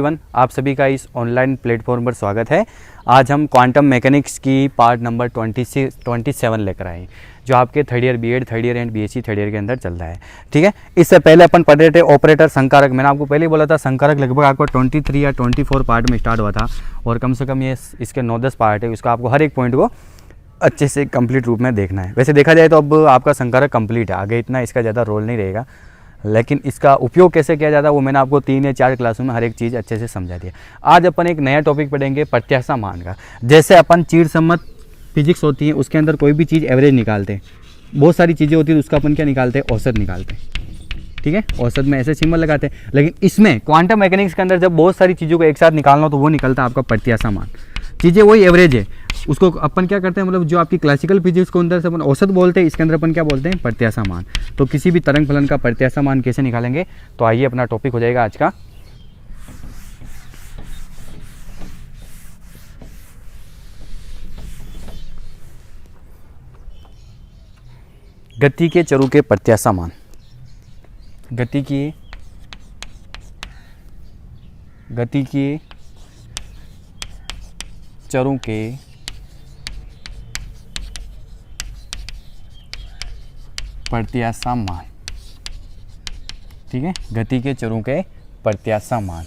आप सभी का इस ऑनलाइन प्लेटफॉर्म पर स्वागत है। आज हम क्वांटम मैकेनिक्स की पार्ट नंबर 27 लेकर आए, जो आपके third year BEd, third year and BSc third year के अंदर चल रहा है। ठीक है, इससे पहले अपन पढ़ रहे थे ऑपरेटर संकारक। मैंने आपको पहले ही बोला था संकारक लगभग आपको 23 या 24 पार्ट में स्टार्ट हुआ था और कम से कम ये इसके 9-10 पार्ट है। इसका आपको हर एक पॉइंट को अच्छे से कंप्लीट रूप में देखना है। वैसे देखा जाए तो अब आपका संकारक कंप्लीट है, आगे इतना इसका ज़्यादा रोल नहीं रहेगा, लेकिन इसका उपयोग कैसे किया जाता है वो मैंने आपको 3 या 4 क्लासों में हर एक चीज़ अच्छे से समझा दिया। आज अपन एक नया टॉपिक पढ़ेंगे प्रत्याशा मान का। जैसे अपन चीड़ सम्मत फिजिक्स होती है, उसके अंदर कोई भी चीज़ एवरेज निकालते हैं, बहुत सारी चीज़ें होती है तो उसका अपन क्या निकालते हैं, औसत निकालते हैं। ठीक है, औसत में ऐसे सिंबल लगाते हैं। लेकिन इसमें क्वांटम मैकेनिक्स के अंदर जब बहुत सारी चीज़ों को एक साथ निकालना हो तो वो निकलता है आपका प्रत्याशा मान। चीज़ें वही एवरेज है, उसको अपन क्या करते हैं, मतलब जो आपकी क्लासिकल फिजिक्स को अंदर से अपन औसत बोलते हैं, इसके अंदर अपन क्या बोलते हैं, प्रत्याशा मान। तो किसी भी तरंग फलन का प्रत्याशा मान कैसे निकालेंगे, तो आइए अपना टॉपिक हो जाएगा आज का गति के चरों के प्रत्याशा मान। गति के चरों के प्रत्याशा मान। ठीक है, गति के चरों के प्रत्याशा मान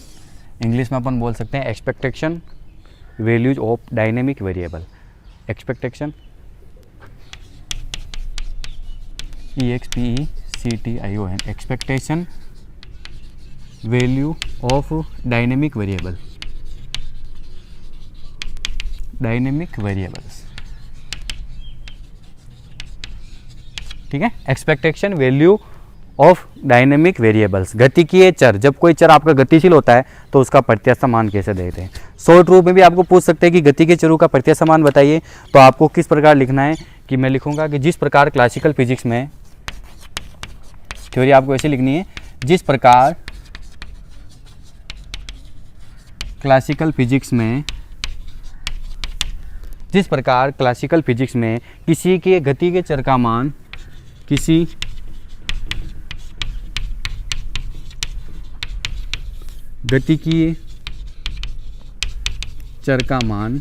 इंग्लिश में अपन बोल सकते हैं expectation values of dynamic variable. Expectation EXPECTION, expectation value of dynamic variable, dynamic variables. ठीक है, expectation value of dynamic variables, गतिकीय चर। जब कोई चर आपका गतिशील होता है तो उसका प्रत्याशा मान कैसे देते हैं। शॉर्ट रूप में भी आपको पूछ सकते हैं कि गति के चरों का प्रत्याशा मान बताइए, तो आपको किस प्रकार लिखना है कि मैं लिखूंगा कि जिस प्रकार क्लासिकल फिजिक्स में थ्योरी आपको ऐसे लिखनी है, जिस प्रकार क्लासिकल फिजिक्स में किसी के गति के चर का मान, किसी गतिकीय चर का मान,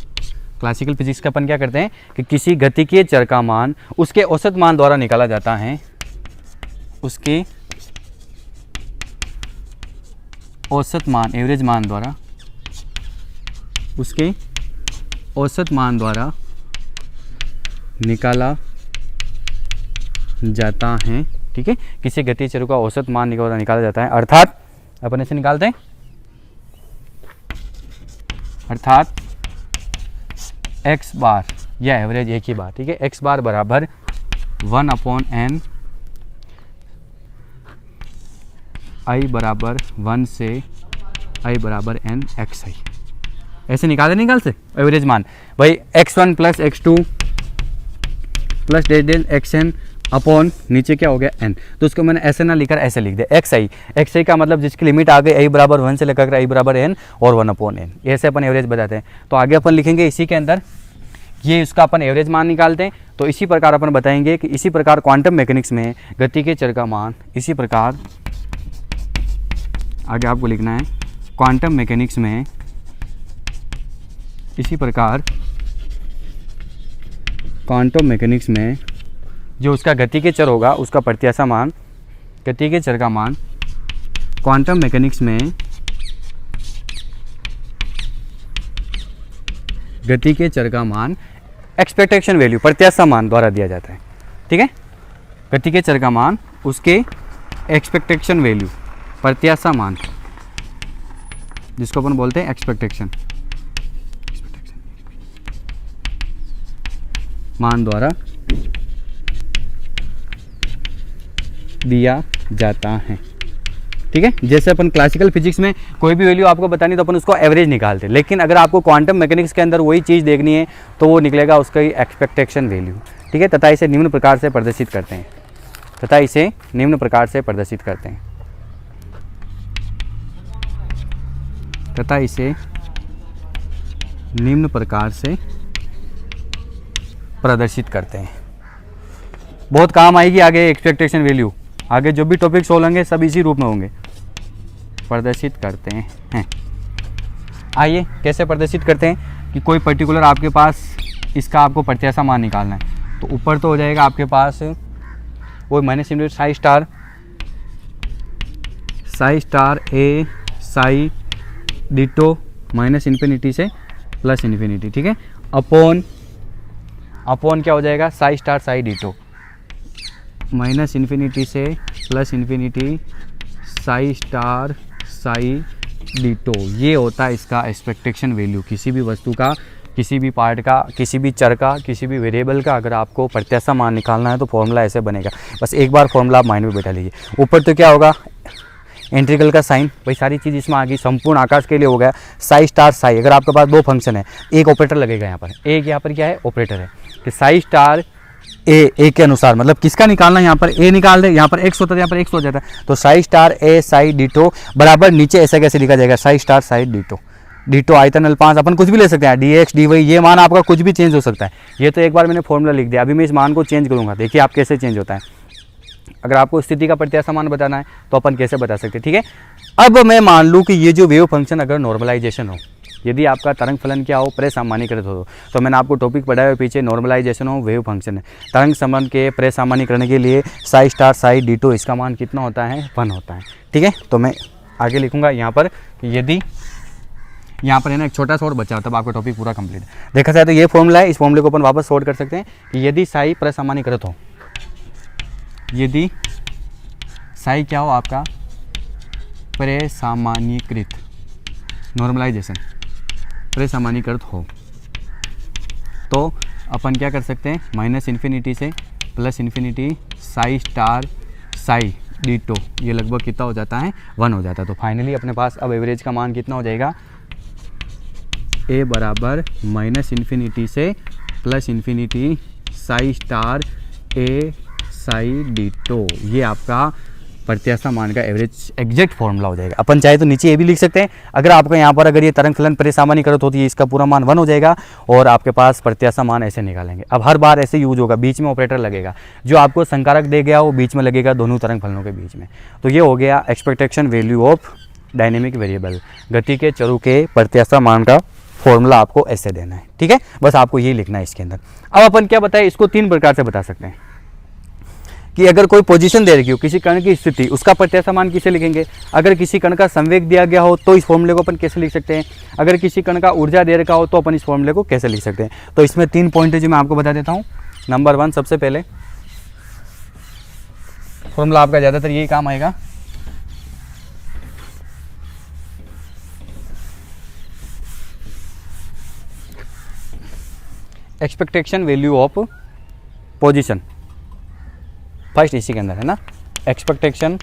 क्लासिकल फिजिक्स का अपन क्या करते हैं कि किसी गतिकीय चर का मान उसके औसत मान द्वारा निकाला जाता है, उसके औसत मान, एवरेज मान द्वारा, उसके औसत मान द्वारा निकाला जाता है। ठीक है, किसी गति चर का औसत मान निकाला जाता है, अर्थात अपन ऐसे निकालते हैं, अर्थात x बार या एवरेज एक ही बार। ठीक है, x बार बराबर 1/n, i बराबर 1 से i बराबर n xi, ऐसे निकाल से एवरेज मान। भाई x1 plus x2 plus del xn upon नीचे क्या हो गया n, तो उसको मैंने ऐसे ना लिखकर ऐसे लिख दिया xi का मतलब जिसकी लिमिट आ गई i बराबर 1 से लेकर i बराबर n और 1/n, ऐसे अपन एवरेज बताते हैं। तो आगे अपन लिखेंगे इसी के अंदर ये इसका अपन एवरेज मान निकालते हैं। तो इसी प्रकार अपन बताएंगे कि इसी प्रकार क्वांटम मैकेनिक्स में गति के चर का मान, इसी प्रकार आगे आपको लिखना है क्वांटम मैकेनिक्स में, इसी प्रकार क्वांटम मैकेनिक्स में जो उसका गति के चर होगा उसका प्रत्याशा मान, गति के चर का मान क्वांटम मैकेनिक्स में गति के चर का मान एक्सपेक्टेशन वैल्यू, प्रत्याशा मान द्वारा दिया जाता है। ठीक है, गति के चर का मान उसके एक्सपेक्टेशन वैल्यू, प्रत्याशा मान, जिसको अपन बोलते हैं एक्सपेक्टेशन मान द्वारा दिया जाता है। ठीक है, जैसे अपन क्लासिकल फिजिक्स में कोई भी वैल्यू आपको बतानी तो अपन उसको एवरेज निकालते हैं, लेकिन अगर आपको क्वांटम मैकेनिक्स के अंदर वही चीज़ देखनी है तो वो निकलेगा उसका एक्सपेक्टेशन वैल्यू। ठीक है, तथा इसे निम्न प्रकार से प्रदर्शित करते हैं, तथा इसे निम्न प्रकार से प्रदर्शित करते हैं। बहुत काम आएगी आगे एक्सपेक्टेशन वैल्यू, आगे जो भी टॉपिक सोल्व होंगे सब इसी रूप में होंगे, प्रदर्शित करते हैं। आइए कैसे प्रदर्शित करते हैं कि कोई पर्टिकुलर आपके पास इसका आपको प्रत्याशा मान निकालना है। तो ऊपर तो हो जाएगा आपके पास वो minus infinity psi star A psi ditto minus infinity से प्लस इन्फिनिटी, ठीक है। अपॉन क्या हो जाएगा, psi star psi ditto minus infinity से plus infinity psi star psi ditto. ये होता है इसका एक्सपेक्टेशन वैल्यू किसी भी वस्तु का, किसी भी पार्ट का, किसी भी चर का, किसी भी वेरिएबल का। अगर आपको प्रत्याशा मान निकालना है तो फॉर्मूला ऐसे बनेगा। बस एक बार फॉर्मूला आप माइंड में बैठा लीजिए। ऊपर तो क्या होगा, इंटीग्रल का साइन, भाई सारी चीज़ इसमें आ गई। संपूर्ण आकाश के लिए हो गया साई स्टार साई। अगर आपके पास दो फंक्शन है, एक ऑपरेटर लगेगा यहाँ पर, एक यहाँ पर क्या है ऑपरेटर है कि साई स्टार ए के अनुसार, मतलब किसका निकालना है, यहाँ पर ए निकाल दे, यहाँ पर एक्स होता है, यहाँ पर एक्स हो जाता है। तो psi star A psi ditto बराबर नीचे ऐसा कैसे लिखा जाएगा, psi star psi ditto. Ditto आयतन अल्पांश अपन कुछ भी ले सकते हैं, डी एक्स डी वाई, ये मान आपका कुछ भी चेंज हो सकता है। ये तो एक बार मैंने फॉर्मूला लिख दिया, अभी मैं इस मान को चेंज करूँगा, देखिए आप कैसे चेंज होता है। अगर आपको स्थिति का प्रत्याशा मान बताना है तो अपन कैसे बता सकते हैं, ठीक है। अब मैं मान लूँ कि ये जो वेव फंक्शन अगर नॉर्मलाइजेशन हो, यदि आपका तरंग फलन क्या हो, प्रसामान्यकृत हो, तो मैंने आपको टॉपिक पढ़ाया है पीछे, नॉर्मलाइजेशन हो वेव फंक्शन है। तरंग संबंध के प्रसामान्यकरण के लिए साई स्टार साई डिटो इसका मान कितना होता है, 1 होता है, ठीक है। तो मैं आगे लिखूंगा यहाँ पर कि यदि यहाँ पर है ना एक छोटा सा और बचा तब आपका टॉपिक पूरा कंप्लीट है। देखा जाए तो ये फॉर्मूला है, इस फॉर्मूले को अपन वापस सॉल्व कर सकते हैं कि यदि साई प्रसामान्यकृत हो, यदि साई क्या हो आपका प्रसामान्यकृत, नॉर्मलाइजेशन प्रसामान्यकृत हो, तो अपन क्या कर सकते हैं, माइनस इन्फिनिटी से plus infinity psi star psi ditto, ये लगभग कितना हो जाता है, 1 हो जाता है। तो फाइनली अपने पास अब एवरेज का मान कितना हो जाएगा, ए बराबर माइनस इन्फिनिटी से plus infinity psi star A psi ditto. ये आपका प्रत्याशा मान का एवरेज एग्जैक्ट फॉर्मूला हो जाएगा। अपन चाहे तो नीचे ये भी लिख सकते हैं, अगर आपका यहाँ पर अगर ये तरंग फलन परिसामान्यकृत होती है, इसका पूरा मान 1 हो जाएगा और आपके पास प्रत्याशा मान ऐसे निकालेंगे। अब हर बार ऐसे यूज होगा, बीच में ऑपरेटर लगेगा, जो आपको संकारक दे गया वो बीच में लगेगा दोनों तरंग फलनों के बीच में। तो ये हो गया expectation value of dynamic variable, गति के चरों के प्रत्याशा मान का फॉर्मूला आपको ऐसे देना है, ठीक है। बस आपको ये लिखना है इसके अंदर। अब अपन क्या बताएं, इसको 3 प्रकार से बता सकते हैं कि अगर कोई पोजीशन दे रखी हो, किसी कण की स्थिति, उसका प्रत्याशा मान किसे लिखेंगे। अगर किसी कण का संवेग दिया गया हो तो इस फॉर्मूले को अपन कैसे लिख सकते हैं। अगर किसी कण का ऊर्जा दे रखा हो तो अपन इस फॉर्मूले को कैसे लिख सकते हैं। तो इसमें 3 पॉइंट है जो मैं आपको बता देता हूँ। नंबर 1, सबसे पहले फॉर्मूला आपका ज़्यादातर यही काम आएगा, expectation value of position, first इसी के अंदर है ना, एक्सपेक्टेशन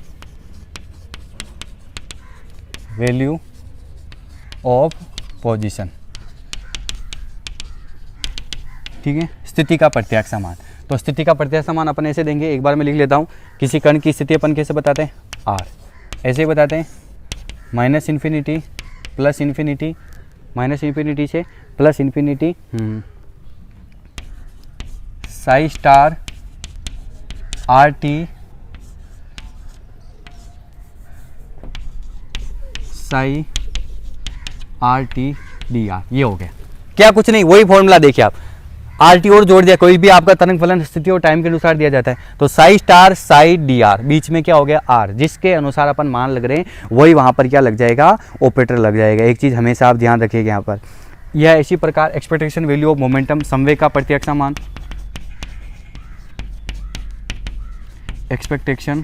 वैल्यू ऑफ पोजीशन, ठीक है। स्थिति का प्रत्याशा मान, तो स्थिति का प्रत्याशा मान अपन ऐसे देंगे, एक बार मैं लिख लेता हूँ। किसी कण की स्थिति अपन कैसे बताते हैं, आर, ऐसे ही बताते हैं, minus infinity plus infinity, minus infinity से plus infinity psi star R T psi R T D R, ये हो गया। क्या कुछ नहीं, वही फॉर्मूला देखिए आप, आर टी और जोड़ दिया, कोई भी आपका तरंग फलन स्थिति और टाइम के अनुसार दिया जाता है। तो psi star psi D R, बीच में क्या हो गया आर, जिसके अनुसार अपन मान लग रहे हैं वही वहां पर क्या लग जाएगा, ऑपरेटर लग जाएगा। एक चीज हमेशा आप ध्यान रखिएगा यहाँ पर, यह इसी प्रकार एक्सपेक्टेशन वैल्यू ऑफ मोमेंटम, संवेग का प्रत्याशा मान, एक्सपेक्टेशन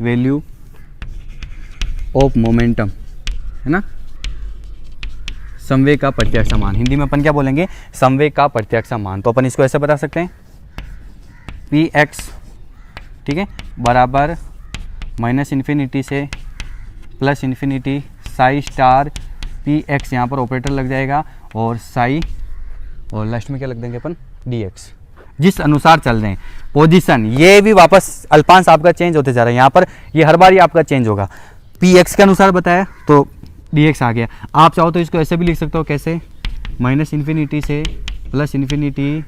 वैल्यू ऑफ मोमेंटम है ना, संवेग का प्रत्याशा मान, हिंदी में अपन क्या बोलेंगे, संवेग का प्रत्याशा मान। तो अपन इसको ऐसे बता सकते हैं, पी एक्स, ठीक है, बराबर माइनस इन्फिनिटी से plus infinity psi star p x, यहाँ पर ऑपरेटर लग जाएगा, और साई, और लास्ट में क्या लग देंगे अपन, डी एक्स, जिस अनुसार चल रहे हैं पोजीशन। ये भी वापस अल्पांश आपका चेंज होते जा रहा है, यहाँ पर ये हर बार ही आपका चेंज होगा। पी एक्स के अनुसार बताया तो डी एक्स आ गया। आप चाहो तो इसको ऐसे भी लिख सकते हो, कैसे, माइनस इन्फिनिटी से plus infinity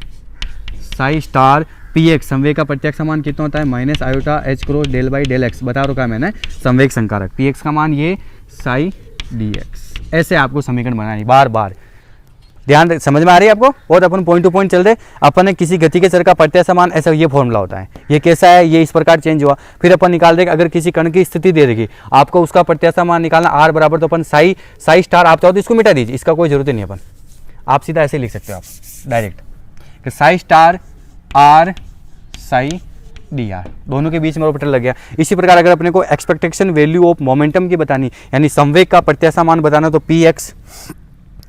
psi star p x, संवेग का प्रत्यक्ष मान कितना होता है, minus iota h cross del by del x, बता रखा है मैंने संवेग संकारक। पी एक्स का मान ये साई डी एक्स, ऐसे आपको समीकरण बनानी बार बार। ध्यान समझ में आ रही है आपको? और अपन पॉइंट टू पॉइंट चल रहे। अपन ने किसी गति के चर का प्रत्याशा मान, ऐसा ये फॉर्मूला होता है, ये कैसा है, ये इस प्रकार चेंज हुआ। फिर अपन निकाल देंगे अगर किसी कण की स्थिति दे देगी आपको, उसका प्रत्याशा मान निकालना आर बराबर, तो अपन साई स्टार, आप चाहो तो इसको मिटा दीजिए, इसका कोई जरूरत नहीं। अपन आप सीधा ऐसे लिख सकते हो आप डायरेक्ट कि psi star r psi D r, दोनों के बीच में ऑपरेटर लग गया। इसी प्रकार अगर अपने को एक्सपेक्टेशन वैल्यू ऑफ मोमेंटम की बतानी, यानी संवेग का प्रत्याशा मान बताना, तो पी एक्स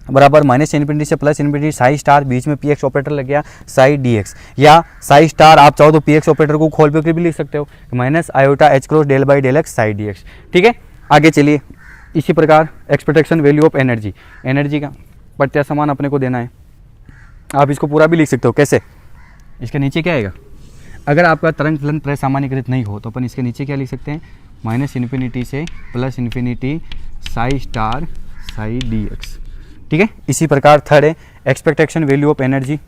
बराबर माइनस इन्फिनिटी से प्लस इन्फिनिटी साई स्टार, बीच में पी एक्स ऑपरेटर लग गया साई डी एक्स, या साई स्टार आप चाहो तो पी एक्स ऑपरेटर को खोल पे भी लिख सकते हो, minus iota h cross del by del x psi d x. ठीक है, आगे चलिए। इसी प्रकार expectation value of energy, energy का प्रत्याशा मान अपने को देना है। आप इसको पूरा भी लिख सकते हो, कैसे? इसके नीचे क्या आएगा, अगर आपका तरंग फलन प्रसामान्यकृत नहीं हो तो अपन इसके नीचे क्या लिख सकते हैं, माइनस इन्फिनिटी से plus infinity psi star psi d x. ठीक है, इसी प्रकार थर्ड है expectation value of energy,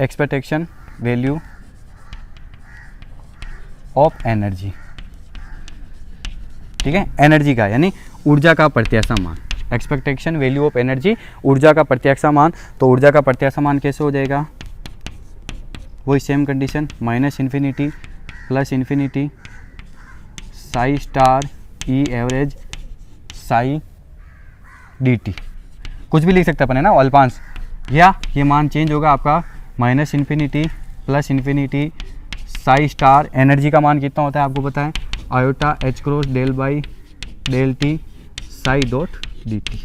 expectation value of energy. ठीक है, एनर्जी का यानी ऊर्जा का प्रत्याशा मान, एक्सपेक्टेशन वैल्यू ऑफ एनर्जी, ऊर्जा का प्रत्याशा मान। तो ऊर्जा का प्रत्याशा मान कैसे हो जाएगा, वही same condition, minus infinity plus infinity psi star E average psi D T, कुछ भी लिख सकते अपन है ना, अल्पांश, या ये मान चेंज होगा आपका minus infinity plus infinity psi star, energy का मान कितना होता है आपको पता है, iota h cross del by del t psi dot d t,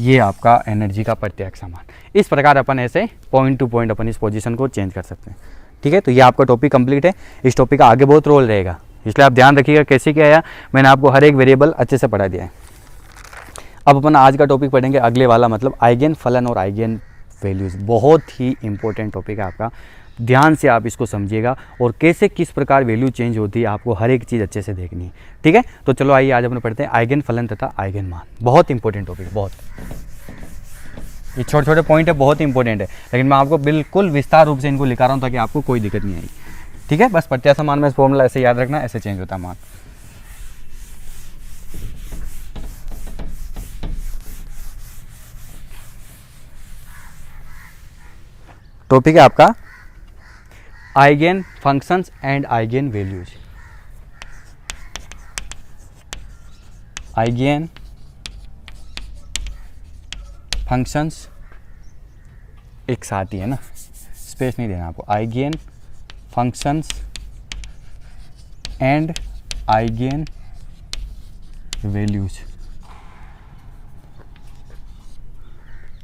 ये आपका एनर्जी का प्रत्याशा मान। इस प्रकार अपन ऐसे पॉइंट टू पॉइंट अपन इस पोजीशन को चेंज कर सकते हैं। ठीक है, तो ये आपका टॉपिक कंप्लीट है। इस टॉपिक का आगे बहुत रोल रहेगा, इसलिए आप ध्यान रखिएगा कैसे क्या आया, मैंने आपको हर एक वेरिएबल अच्छे से पढ़ा दिया है। अब अपन आज का टॉपिक पढ़ेंगे अगले वाला, मतलब आइगन फलन और आइगन वैल्यूज़। बहुत ही इंपॉर्टेंट टॉपिक है आपका, ध्यान से आप इसको समझिएगा और कैसे किस प्रकार वैल्यू चेंज होती है आपको हर एक चीज़ अच्छे से देखनी है। ठीक है, तो चलो आइए आज अपन पढ़ते हैं आइगन फलन तथा आइगन मान। बहुत इंपॉर्टेंट टॉपिक, बहुत, ये छोटे छोटे पॉइंट है, बहुत इंपॉर्टेंट है, लेकिन मैं आपको बिल्कुल विस्तार रूप से इनको लिखा रहा हूँ ताकि आपको कोई दिक्कत नहीं आएगी। ठीक है, बस प्रत्याशा मान में फॉर्मूला ऐसे याद रखना, ऐसे चेंज होता है मान। टॉपिक है आपका eigen functions and eigen values. Eigen functions एक साथ ही है ना, स्पेस नहीं देना आपको, eigen functions and eigen values.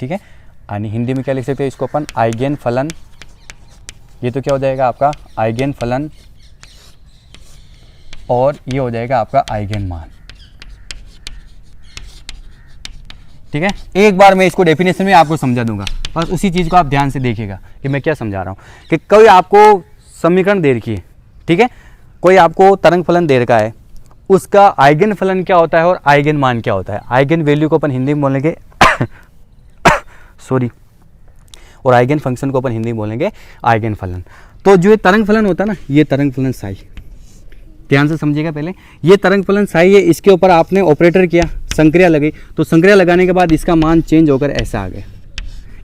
ठीक है, यानी हिंदी में क्या लिख सकते हैं इसको अपन, आइगन फलन, ये तो क्या हो जाएगा आपका आइगन फलन, और ये हो जाएगा आपका आइगन मान। ठीक है, एक बार मैं इसको डेफिनेशन में आपको समझा दूंगा, बस उसी चीज़ को आप ध्यान से देखिएगा कि मैं क्या समझा रहा हूँ। कि कोई आपको समीकरण दे रखी है, ठीक है, कोई आपको तरंग फलन दे रखा है, उसका आइगन फलन क्या होता है और आइगन मान क्या होता है। आइगन वैल्यू को अपन हिंदी में बोलेंगे सॉरी, और आइगन फंक्शन को अपन हिंदी में बोलेंगे आइगन फलन। तो जो ये तरंग फलन होता है ना, ये तरंग फलन साई, ध्यान से समझिएगा पहले, ये तरंग फलन साई है, इसके ऊपर आपने ऑपरेटर किया, संक्रिया लगी, तो संक्रिया लगाने के बाद इसका मान चेंज होकर ऐसा आ गया,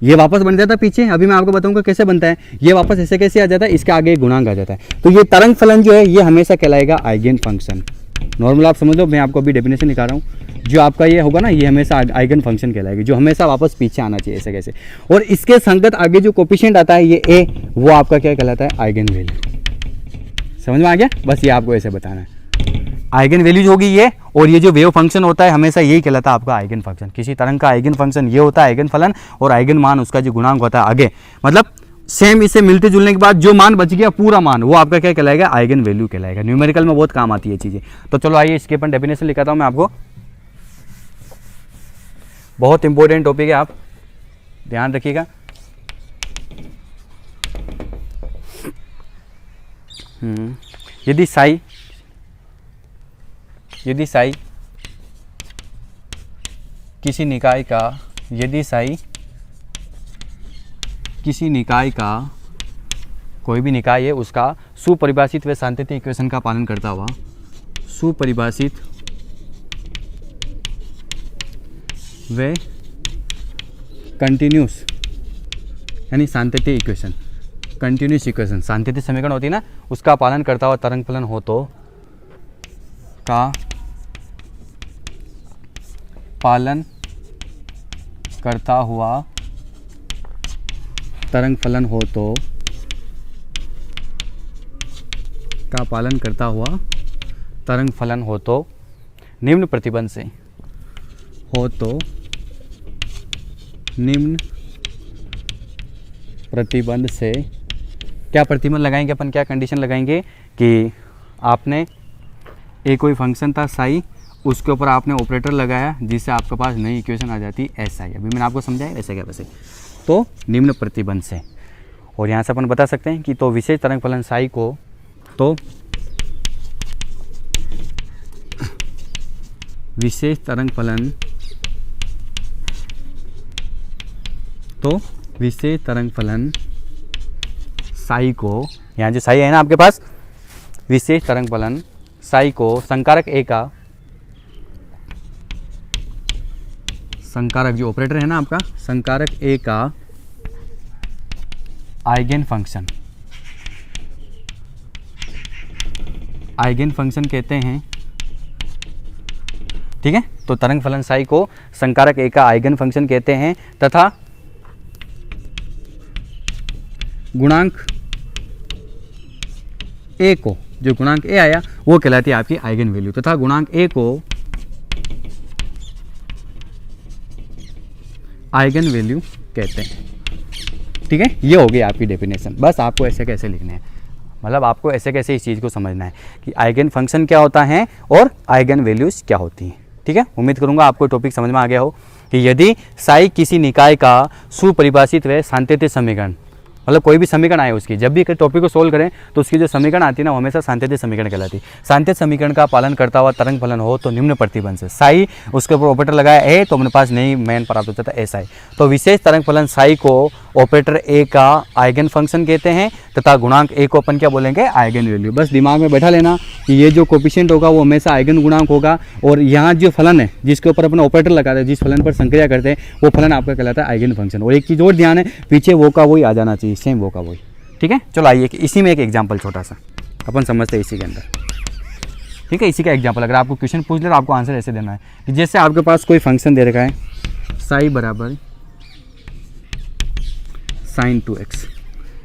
ये वापस बन जाता है पीछे। अभी मैं आपको बताऊंगा कैसे बनता है, ये वापस ऐसे कैसे आ जाता है, इसके आगे गुणांक आ जाता है। तो ये तरंग फलन जो है ये हमेशा कहलाएगा आइगन फंक्शन। नॉर्मल आप समझ लो, मैं आपको अभी डेफिनेशन लिखा रहा हूँ, जो आपका ये होगा ना, ये हमेशा आइगन फंक्शन कहलाएगी, जो हमेशा वापस पीछे आना चाहिए ऐसे कैसे। और इसके संगत आगे जो कोफिशिएंट आता है ये ए, वो आपका क्या कहलाता है, आइगन वैल्यू। समझ में आ गया, बस ये आपको ऐसे बताना है, आइगन वैल्यूज होगी ये, और ये जो वेव फंक्शन होता है हमेशा यही कहलाता है आपका आइगन फंक्शन। किसी तरंग का आइगन फंक्शन ये होता है आइगन फलन, और आइगन मान उसका जो गुणांक होता है आगे, मतलब सेम इससे मिलते जुलने के बाद जो मान बच गया पूरा मान, वो आपका क्या कहलाएगा, आइगन वैल्यू कहलाएगा। न्यूमेरिकल में बहुत काम आती है चीज़ें। तो चलो आइए इसके अपन डेफिनेशन लिखाता हूँ मैं आपको, बहुत इंपॉर्टेंट टॉपिक है, आप ध्यान रखिएगा। यदि साई किसी निकाय का, यदि साई किसी निकाय का, कोई भी निकाय है उसका सुपरिभाषित व सांतत्य इक्वेशन का पालन करता हुआ, सुपरिभाषित वे कंटिन्यूस यानी सांतत्य इक्वेशन, कंटिन्यूस इक्वेशन सांतत्य समीकरण होती है ना, उसका पालन करता हुआ तरंग फलन हो तो का पालन करता हुआ तरंग फलन हो तो का पालन करता हुआ तरंग फलन हो तो निम्न प्रतिबंध से हो तो निम्न प्रतिबंध से क्या प्रतिबंध लगाएंगे अपन, क्या कंडीशन लगाएंगे कि आपने एक कोई फंक्शन था साई, उसके ऊपर आपने ऑपरेटर लगाया जिससे आपके पास नई इक्वेशन आ जाती एस आई। अभी मैंने आपको समझाया ऐसा क्या वैसे, तो निम्न प्रतिबंध से। और यहाँ से अपन बता सकते हैं कि तो विशेष तरंग फलन साई को तो विशेष तरंग फलन विशेष तरंग फलन साई को, यहाँ जो साई है ना आपके पास, विशेष तरंग फलन साई को संकारक ए का, संकारक जो ऑपरेटर है ना आपका, संकारक ए का आइगेन फंक्शन, आइगेन फंक्शन कहते हैं। ठीक है, तो तरंग फलन साई को संकारक ए का आइगेन फंक्शन कहते हैं तथा गुणांक ए को, जो गुणांक ए आया वो कहलाती है आपकी आइगेन वैल्यू, तथा गुणांक ए को आइगन वैल्यू कहते हैं। ठीक है, ये हो गई आपकी डेफिनेशन। बस आपको ऐसे कैसे लिखने हैं, मतलब आपको ऐसे कैसे इस चीज़ को समझना है कि आइगन फंक्शन क्या होता है और आइगन वैल्यूज क्या होती हैं। ठीक है, उम्मीद करूंगा आपको टॉपिक समझ में आ गया हो कि यदि साई किसी निकाय का सुपरिभाषित व सांतत्य समीकरण, मतलब कोई भी समीकरण आए उसकी, जब भी टॉपिक को सोल्व करें तो उसकी जो समीकरण आती है ना वो हमेशा सांतत्य समीकरण कहलाती है। सांतत्य समीकरण का पालन करता हुआ तरंग फलन हो तो निम्न प्रतिबंध से साई, उसके ऊपर ऑपरेटर लगाया ए तो अपने पास नई मैन प्राप्त होता था एस आई। तो विशेष तरंग फलन साई को ऑपरेटर ए का आइगन फंक्शन कहते हैं तथा गुणांक ए को अपन क्या बोलेंगे, आइगन वैल्यू। बस दिमाग में बैठा लेना कि ये जो कोफिशिएंट होगा वो हमेशा आइगन गुणांक होगा, और यहाँ जो फलन है जिसके ऊपर अपन ऑपरेटर लगाते हैं, जिस फलन पर संक्रिया करते हैं, वो फलन आपका कहलाता है आइगन फंक्शन। और एक चीज़ और ध्यान है, पीछे वो का वही आ जाना चाहिए, सेम वो का वही। ठीक है, चलो आइए इसी में एक एग्जाम्पल छोटा सा अपन समझते हैं इसी के अंदर। ठीक है, इसी का एग्जाम्पल अगर आपको क्वेश्चन पूछ ले तो आपको आंसर ऐसे देना है कि जैसे आपके पास कोई फंक्शन दे रखा है साई बराबर साइन 2x,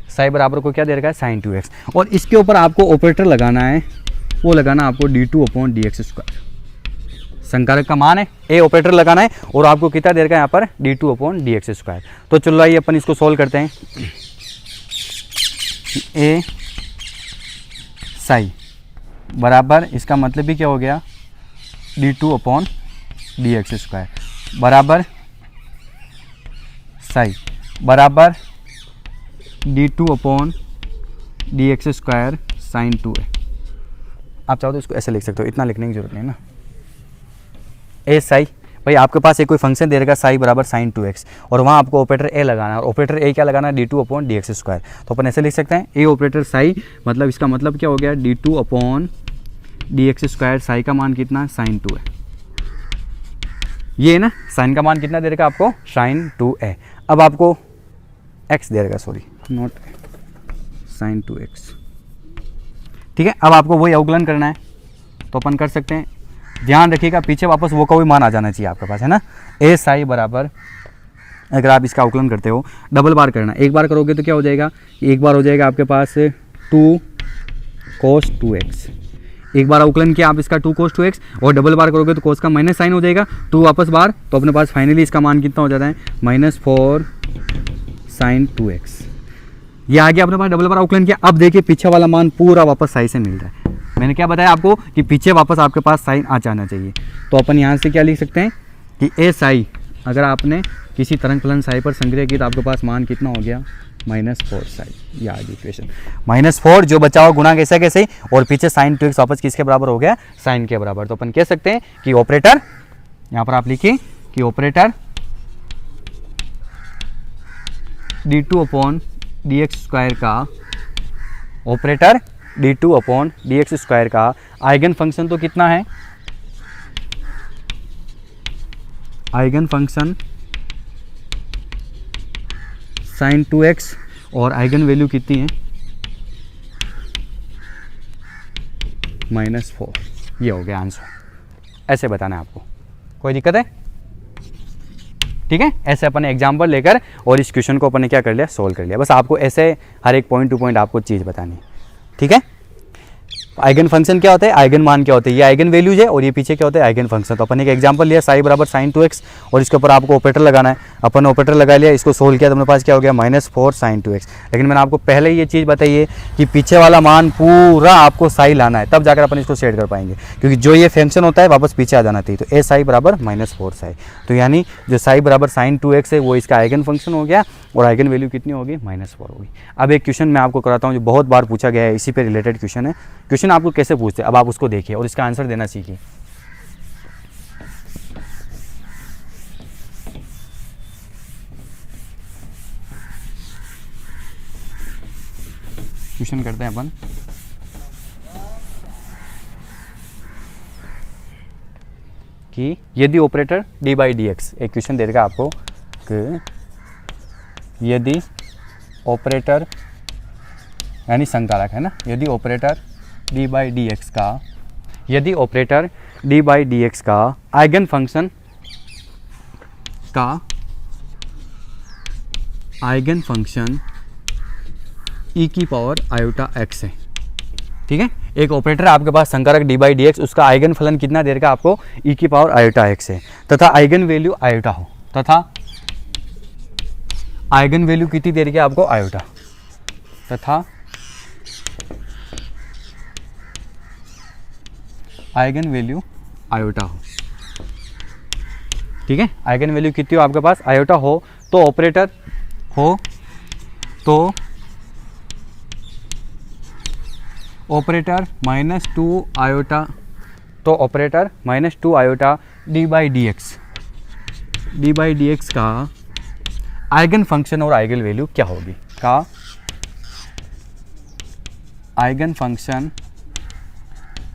साई बराबर को क्या दे रखा है, साइन 2x, और इसके ऊपर आपको ऑपरेटर लगाना है, वो लगाना आपको d2/dx²। संकारक का मान है ए, ऑपरेटर लगाना है और आपको कितना दे रखा है यहाँ पर d2/dx²। तो चलो आइए अपन इसको सोल्व करते हैं। ए साई बराबर, इसका मतलब भी क्या हो गया, d2/dx² बराबर साई बराबर d2/dx² साइन 2a। आप चाहो तो इसको ऐसे लिख सकते हो, इतना लिखने की जरूरत नहीं ना। ए साई, भाई आपके पास एक कोई फंक्शन दे रखा साई बराबर साइन 2x और वहाँ आपको ऑपरेटर ए लगाना है, और ऑपरेटर ए क्या लगाना है, d2/dx²। तो अपन ऐसे लिख सकते हैं ए ऑपरेटर साई, मतलब इसका मतलब क्या हो गया, d2/dx² साई का मान कितना, साइन 2 है। ये है ना, साइन का मान कितना दे रखा आपको, साइन 2a। अब आपको x दे रखा, सॉरी नॉट साइन 2x। ठीक है, अब आपको वही अवकलन करना है तो अपन कर सकते हैं। ध्यान रखिएगा पीछे वापस वो का वही मान आ जाना चाहिए आपके पास, है ना। ए साई बराबर, अगर आप इसका अवकलन करते हो डबल बार करना, एक बार करोगे तो क्या हो जाएगा, एक बार हो जाएगा आपके पास 2 cos 2x, एक बार अवकलन किया आप इसका 2 cos 2x, और डबल बार करोगे तो cos का माइनस साइन हो जाएगा, 2 वापस बार, तो अपने पास फाइनली इसका मान कितना हो जाता है, -4 साइन 2x। ये आ गया अपने पास, डबल बार अवकलन किया। अब देखिए पीछे वाला मान पूरा वापस साई से मिल रहा है। मैंने क्या बताया आपको कि पीछे वापस आपके पास साइन आ जाना चाहिए। तो अपन यहाँ से क्या लिख सकते हैं कि ए साई, अगर आपने किसी तरंग फलन साई पर संक्रिया की तो आपके पास मान कितना हो गया, -4 साई। ये आ गई इक्वेशन, -4 जो बचा हुआ गुणा कैसे कैसे, और पीछे साइन 2x वापस किसके बराबर हो गया, साइन के बराबर। तो अपन कह सकते हैं कि ऑपरेटर, यहाँ पर आप लिखिए कि ऑपरेटर d2/dx² का, ऑपरेटर d2/dx² का आइगन फंक्शन तो कितना है, आइगन फंक्शन sin 2x और आइगन वैल्यू कितनी है -4। ये हो गया आंसर। ऐसे बताना है आपको, कोई दिक्कत है? ठीक है, ऐसे अपन एग्जाम्पल लेकर और इस क्वेश्चन को अपन ने क्या कर लिया, सोल्व कर लिया। बस आपको ऐसे हर एक पॉइंट टू पॉइंट आपको चीज़ बतानी है। ठीक है, आइगन फंक्शन क्या होता है, आइगन मान क्या होते हैं, ये आइगन वैल्यूज है और ये पीछे क्या होता है, आइगन फंक्शन। तो अपन एक एग्जांपल लिया साई बराबर sin 2x और इसके ऊपर आपको ऑपरेटर लगाना है। अपन ऑपरेटर लगा लिया, इसको सोल्व किया तो अपने पास क्या हो गया -4 sin 2x। लेकिन मैंने आपको पहले ये चीज़ बताई है कि पीछे वाला मान पूरा आपको साई लाना है, तब जाकर अपन इसको सेट कर पाएंगे, क्योंकि जो ये फंक्शन होता है वापस पीछे आ जाना चाहिए। तो ए साई बराबर -4 साई, तो यानी जो साई बराबर sin 2x है वो इसका आइगन फंक्शन हो गया और आइगन वैल्यू कितनी होगी, -4 होगी। अब एक क्वेश्चन मैं आपको कराता हूँ जो बहुत बार पूछा गया है, इसी पे रिलेटेड क्वेश्चन है। क्वेश्चन आपको कैसे पूछते हैं अब आप उसको देखिए और इसका आंसर देना सीखिए। क्वेश्चन करते हैं अपन, कि यदि ऑपरेटर d/dx, एक क्वेश्चन दे देगा आपको कि यदि ऑपरेटर यानी संकारक है ना, यदि ऑपरेटर d/dx का, यदि ऑपरेटर d/dx का आइगन फंक्शन e की पावर आयोटा x है। ठीक है, एक ऑपरेटर आपके पास संकारक d/dx, उसका आइगन फलन कितना दे रखा आपको, e की पावर आयोटा x है, तथा आइगन वैल्यू आयोटा हो, तथा आइगन वैल्यू कितनी दे रही है आपको, आयोटा, तथा आइगन वैल्यू आयोटा हो। ठीक है, आइगन वैल्यू कितनी हो आपके पास, आयोटा हो, तो ऑपरेटर हो, तो ऑपरेटर -2 आयोटा, तो ऑपरेटर -2 आयोटा d/dx का आइगन फंक्शन और आइगन वैल्यू क्या होगी, का eigen function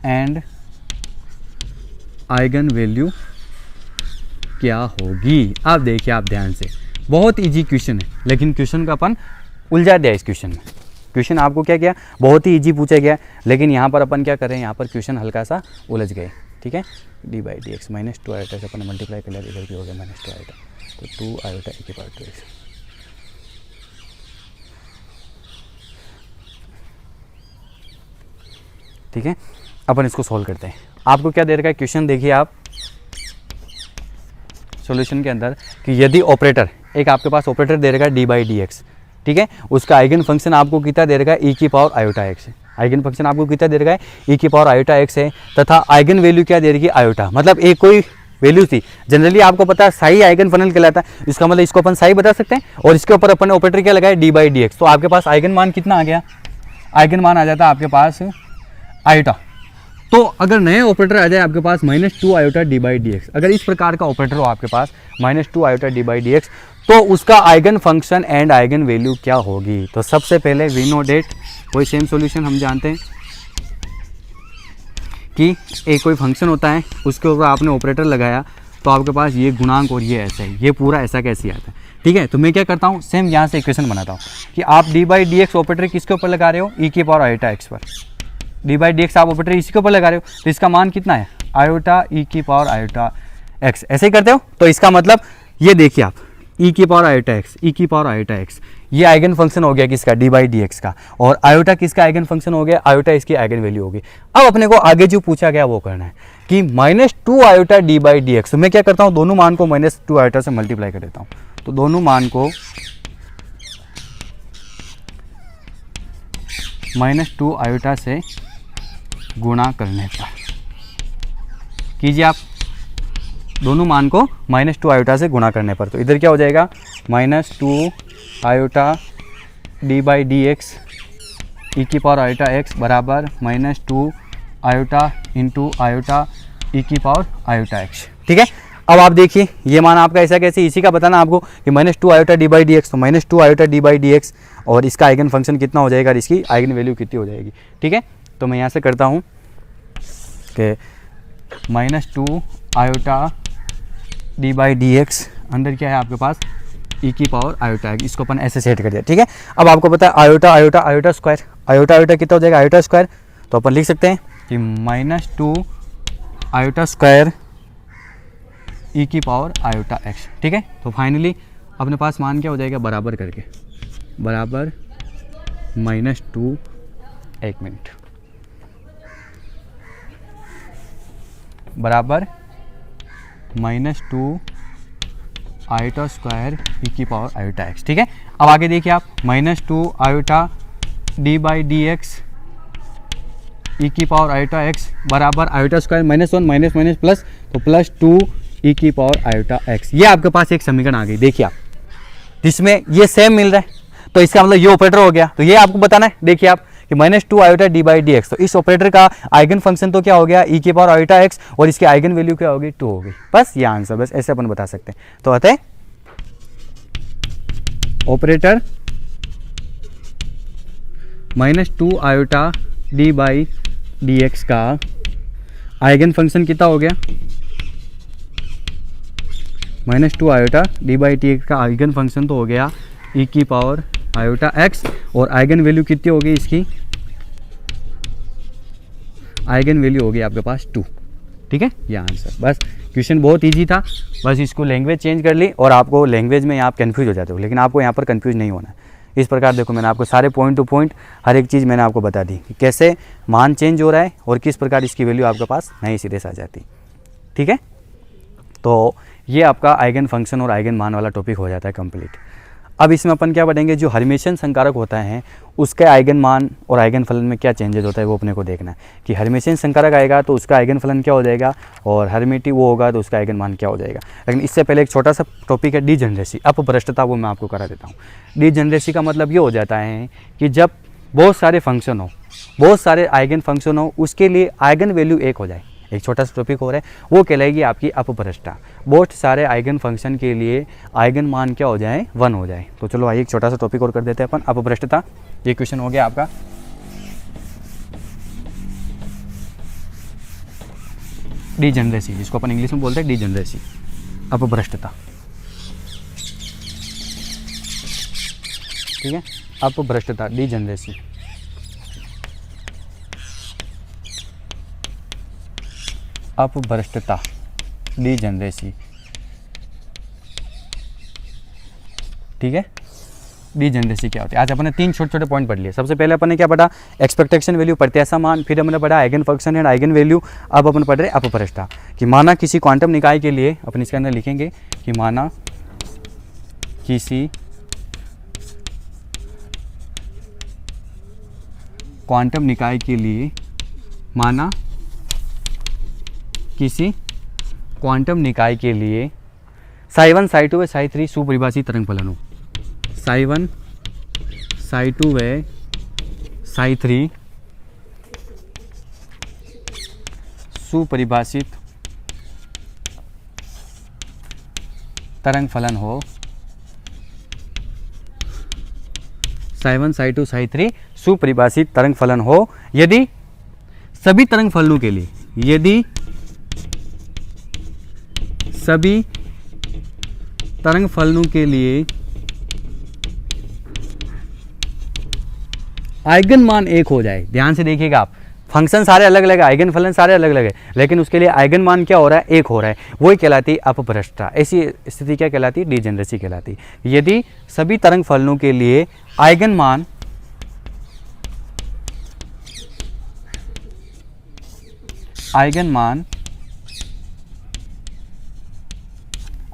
and eigen value क्या होगी। अब देखिए आप ध्यान से, बहुत इजी क्वेश्चन है, लेकिन क्वेश्चन का अपन उलझा दिया इस क्वेश्चन में। क्वेश्चन आपको क्या किया, बहुत ही इजी पूछा गया, लेकिन यहाँ पर अपन क्या करें, यहाँ पर क्वेश्चन हल्का सा उलझ गए। ठीक है, d/dx -2 आयोटा से अपन ने मल्टीप्लाई कर लिया, इधर भी हो गया -2 आयोटा, तो 2 आयोटा e की पावर 2x। ठीक है, अपन इसको सॉल्व करते हैं। आपको क्या दे रखा है क्वेश्चन, देखिए आप सॉल्यूशन के अंदर, कि यदि ऑपरेटर, एक आपके पास ऑपरेटर दे रखा है d/dx, ठीक है, उसका आइगन फंक्शन आपको कितना दे रखा है, e की पावर आयोटा x है। आइगन फंक्शन आपको कितना दे रखा है, e की पावर आयोटा x है, तथा आइगन वैल्यू क्या दे रही है, आयोटा, मतलब एक कोई वैल्यू थी। जनरली आपको पता है साई आइगन फंक्शन कहलाता है, इसका मतलब इसको अपन साई बता सकते हैं, और इसके ऊपर अपन ने ऑपरेटर क्या लगाया, d/dx, तो आपके पास आइगन मान कितना आ गया, आइगन मान आ जाता है आपके पास आयोटा। तो अगर नया ऑपरेटर आ जाए आपके पास -2 आयोटा d/dx, अगर इस प्रकार का ऑपरेटर हो आपके पास -2 आयोटा d/dx, तो उसका eigen function and eigen value क्या होगी। तो सबसे पहले वी नो डेट, कोई सेम सॉल्यूशन हम जानते हैं कि एक कोई फंक्शन होता है, उसके ऊपर आपने ऑपरेटर लगाया, तो आपके पास ये गुणांक और ये ऐसा है, ये पूरा ऐसा कैसे आता है। ठीक है, तो मैं क्या करता हूँ, सेम यहाँ से इक्वेशन बनाता हूँ कि आप d/dx ऑपरेटर किसके ऊपर लगा रहे हो, e की पावर आयोटा x पर, d/dx आप ऑपरेटर इसी के ऊपर लगा रहे हो, तो इसका मान कितना है, आयोटा e की पावर आयोटा x, ऐसे ही करते हो। तो इसका मतलब ये देखिए आप, e की पावर आयोटा x, e की पावर आयोटा x, ये आइगन फंक्शन हो गया किसका, d/dx का, और आयोटा किसका आइगन फंक्शन हो गया, आयोटा इसकी आइगन वैल्यू होगी। अब अपने को आगे जो पूछा गया वो करना है कि -2 आयोटा d/dx, तो मैं क्या करता हूँ, दोनों मान को -2 आयोटा से मल्टीप्लाई कर देता हूँ, तो दोनों मान को -2 आयोटा से गुणा करने पर कीजिए आप, दोनों मान को -2 आयोटा से गुणा करने पर, तो इधर क्या हो जाएगा, -2 आयोटा d/dx e की पावर आयोटा x बराबर -2 आयोटा इंटू आयोटा e की पावर आयोटा x। ठीक है, अब आप देखिए ये मान आपका ऐसा कैसे, इसी का बताना आपको कि -2 आयोटा d/dx, तो -2 आयोटा d/dx और इसका आइगन फंक्शन कितना हो जाएगा और इसकी आइगन वैल्यू कितनी हो जाएगी। ठीक है, तो मैं यहाँ से करता हूँ कि -2 iota D by D x अंदर क्या है आपके पास ई की पावर आयोटा है, इसको अपन ऐसे सेट कर दिया। ठीक है, अब आपको पता है iota iota iota square, iota iota कितना हो जाएगा आयोटा स्क्वायर, तो अपन लिख सकते हैं कि -2 आयोटा स्क्वायर ई की पावर आयोटा एक्स। ठीक है, तो फाइनली अपने पास मान क्या हो जाएगा बराबर करके, बराबर -2, एक मिनट, बराबर -2 आयोटा स्क्वायर ई की पावर आयोटा एक्स। ठीक है, अब आगे देखिए आप -2 iota D by D X E की पावर आयोटा एक्स बराबर iota square -1 minus minus plus, तो +2 ई की पावर आयोटा एक्स। ये आपके पास एक समीकरण आ गई, देखिए आप, जिसमें ये सेम मिल रहा है, तो इसका मतलब ये ऑपरेटर हो गया। तो ये आपको बताना है, देखिए आप कि -2 iota D by D x, तो इस ऑपरेटर का आइगन फंक्शन तो क्या हो गया ई की पावर आयोटा एक्स, और इसकी आइगन वैल्यू क्या होगी 2 होगी। बस ये आंसर, बस ऐसे अपन बता सकते हैं। तो अतः operator -2 iota D by D x का आइगन फंक्शन कितना हो गया, -2 iota D by D x का आइगन फंक्शन तो हो गया ई की पावर आयोटा एक्स, और आइगन वैल्यू कितनी होगी इसकी, आइगन वैल्यू होगी आपके पास 2। ठीक है, ये आंसर। बस क्वेश्चन बहुत इजी था, बस इसको लैंग्वेज चेंज कर ली, और आपको लैंग्वेज में आप कंफ्यूज हो जाते हो, लेकिन आपको यहाँ पर कंफ्यूज नहीं होना है। इस प्रकार देखो, मैंने आपको सारे पॉइंट टू पॉइंट हर एक चीज़ मैंने आपको बता दी कि कैसे मान चेंज हो रहा है और किस प्रकार इसकी वैल्यू आपके पास नई सीधे से आ जाती। ठीक है, तो ये आपका आइगन फंक्शन और आइगन मान वाला टॉपिक हो जाता है कंप्लीट। अब इसमें अपन क्या पढ़ेंगे, जो हर्मिटियन संकारक होता है उसके आइगन मान और आइगन फलन में क्या चेंजेस होता है वो अपने को देखना है कि हर्मिटियन संकारक आएगा तो उसका आइगन फलन क्या हो जाएगा, और हर्मिटियन वो होगा तो उसका आइगन मान क्या हो जाएगा। लेकिन इससे पहले एक छोटा सा टॉपिक है डीजेनरेसी, अपभ्रष्टता, वो मैं आपको करा देता हूँ। डीजेनरेसी का मतलब ये हो जाता है कि जब बहुत सारे फंक्शन हो, बहुत सारे आइगन फंक्शन हो, उसके लिए आइगन वैल्यू 1 हो जाए। एक छोटा सा टॉपिक हो रहा है, वो कहलाएगी आपकी अपभ्रष्टता। बहुत सारे आइगन फंक्शन के लिए आइगन मान क्या हो जाए 1 हो जाए। तो चलो आइए एक छोटा सा टॉपिक और कर देते हैं अपन, अपभ्रष्टता। ये क्वेश्चन हो गया आपका डीजेनरेसी, जिसको अपन इंग्लिश में बोलते हैं डीजेनरेसी, अपभ्रष्टता। ठीक है, अपभ्रष्टता, डीजेनरेसी। अपभ्रष्टता, डीजेनरेसी। ठीक है, डीजेनरेसी क्या होती है। आज अपन ने 3 छोटे छोटे पॉइंट पढ़ लिए। सबसे पहले अपन ने क्या पढ़ा, एक्सपेक्टेशन वैल्यू, प्रत्याशा मान, फिर हमने पढ़ा eigen function and eigen value. अब अपन पढ़ रहे अपभ्रष्टता कि माना किसी क्वांटम निकाय के लिए, अपन इसके अंदर लिखेंगे कि माना किसी क्वांटम निकाय के लिए, माना किसी क्वांटम निकाय के लिए psi1 psi2 व psi3 सुपरिभाषित तरंग फलन हो, psi1 psi2 व psi3 सुपरिभाषित तरंग फलन हो, psi1 psi2 psi3 सुपरिभाषित तरंग फलन हो यदि सभी तरंग फलनों के लिए, यदि सभी तरंग फलनों के लिए आइगन मान 1 हो जाए। ध्यान से देखिएगा आप, फंक्शन सारे अलग अलग है, आइगन फलन सारे अलग अलग है, लेकिन उसके लिए आइगन मान क्या हो रहा है 1 हो रहा है, वही कहलाती है अपभ्रष्टता। ऐसी स्थिति क्या कहलाती है, डीजेनरेसी कहलाती है। यदि सभी तरंग फलनों के लिए आइगन मान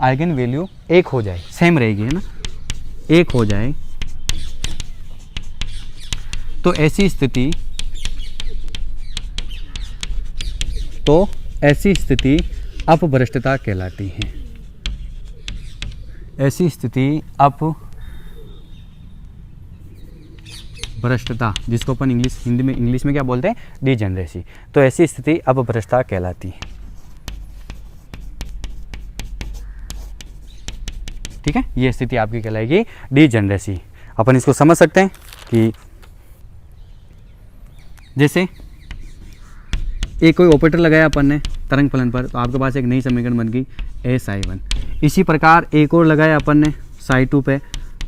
आइगन वैल्यू 1 हो जाए, सेम रहेगी है ना, 1 हो जाए, तो ऐसी स्थिति अपभ्रष्टता कहलाती है। ऐसी स्थिति अपभ्रष्टता, जिसको अपन इंग्लिश में क्या बोलते हैं, डीजेनरेसी। तो ऐसी स्थिति अपभ्रष्टता कहलाती है। ठीक है, ये स्थिति आपकी कहलाएगी डीजेनरेसी। अपन इसको समझ सकते हैं कि जैसे एक कोई ऑपरेटर लगाया अपन ने तरंग फलन पर, तो आपके पास एक नई समीकरण बन गई SI1। इसी प्रकार एक और लगाया अपन ने psi2 पे,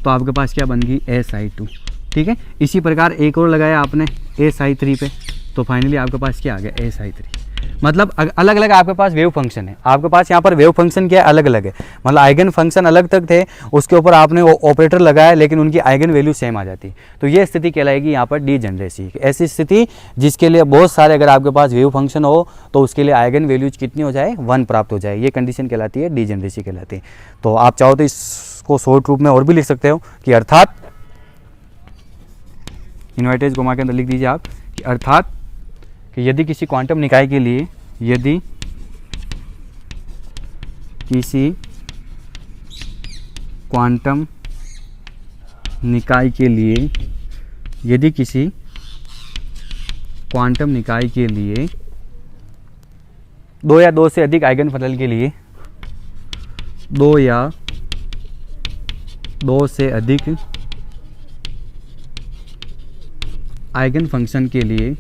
तो आपके पास क्या बन गई SI2। ठीक है, इसी प्रकार एक और लगाया आपने SI3 पे, तो फाइनली आपके पास क्या आ गया SI3। मतलब अलग अलग आपके पास वेव फंक्शन है, आपके पास यहाँ पर वेव फंक्शन क्या है, अलग अलग है। मतलब आइगन फंक्शन अलग तक थे, उसके ऊपर आपने वो ऑपरेटर लगाया लेकिन उनकी आइगन वैल्यू सेम आ जाती, तो ये स्थिति कहलाएगी यहाँ पर डीजेनरेसी। ऐसी स्थिति जिसके लिए बहुत सारे अगर आपके पास वेव फंक्शन हो तो उसके लिए आइगन वैल्यूज कितनी हो जाए, 1 प्राप्त हो जाए, ये कंडीशन कहलाती है डीजेनरेसी कहलाती है। तो आप चाहो तो इसको शॉर्ट रूप में और भी लिख सकते हो कि अर्थात इन्वर्टेज गोमा के अंदर लिख दीजिए आप कि अर्थात कि यदि किसी क्वांटम निकाय के लिए, यदि किसी क्वांटम निकाय के लिए, यदि किसी क्वांटम निकाय के लिए 2 या 2 से अधिक आइगन फंक्शन के लिए, 2 या 2 से अधिक आइगन फंक्शन के लिए,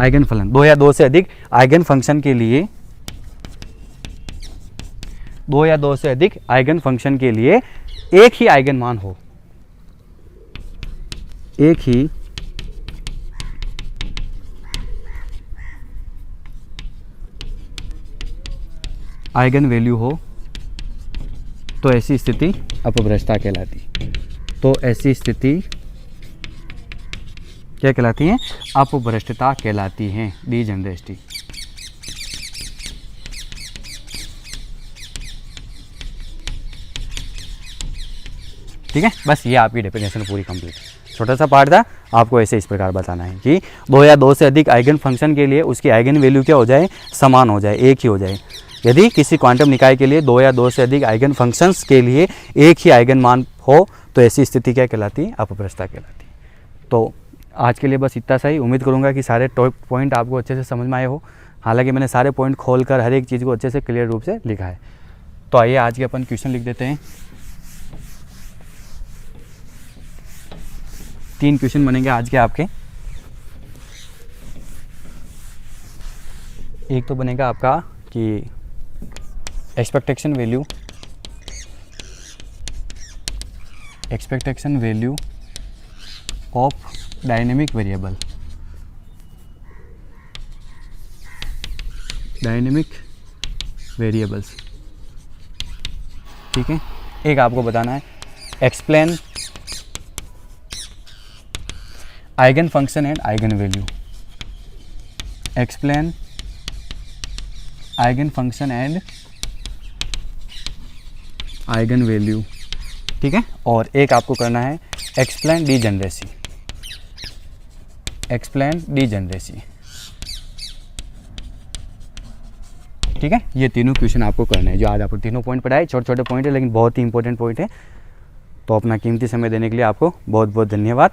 आइगन फलन 2 या 2 से अधिक आइगन फंक्शन के लिए, 2 या 2 से अधिक आइगन फंक्शन के लिए एक ही आइगन मान हो, एक ही आइगन वैल्यू हो, तो ऐसी स्थिति अपभ्रष्टता कहलाती। तो ऐसी स्थिति क्या कहलाती हैं, अपभ्रष्टता कहलाती हैं, डीजेनरेसिटी। ठीक है, बस ये आपकी डेफिनेशन पूरी कंप्लीट। छोटा सा पार्ट था, आपको ऐसे इस प्रकार बताना है कि 2 या 2 से अधिक आइगन फंक्शन के लिए उसकी आइगन वैल्यू क्या हो जाए, समान हो जाए, एक ही हो जाए। यदि किसी क्वांटम निकाय के लिए 2 या 2 से अधिक आइगन फंक्शंस के लिए एक ही आइगन मान हो, तो ऐसी स्थिति क्या कहलाती है, अपभ्रष्टता कहलाती है। तो आज के लिए बस इतना सा ही। उम्मीद करूंगा कि सारे टॉप पॉइंट आपको अच्छे से समझ में आए हो। हालांकि मैंने सारे पॉइंट खोलकर हर एक चीज़ को अच्छे से क्लियर रूप से लिखा है। तो आइए आज के अपन क्वेश्चन लिख देते हैं। 3 क्वेश्चन बनेंगे आज के आपके। एक तो बनेगा आपका कि expectation value of dynamic variable, dynamic variables. ठीक है, एक आपको बताना है explain eigen function and eigen value, explain eigen function and eigen value. ठीक है, और एक आपको करना है एक्सप्लेन डीजेनरेसी, एक्सप्लेन डीजेनरेसी। ठीक है, ये तीनों क्वेश्चन आपको करने हैं। जो आज आपको तीनों पॉइंट पढ़ाए, छोटे छोटे पॉइंट है लेकिन बहुत ही इंपॉर्टेंट पॉइंट है। तो अपना कीमती समय देने के लिए आपको बहुत बहुत धन्यवाद।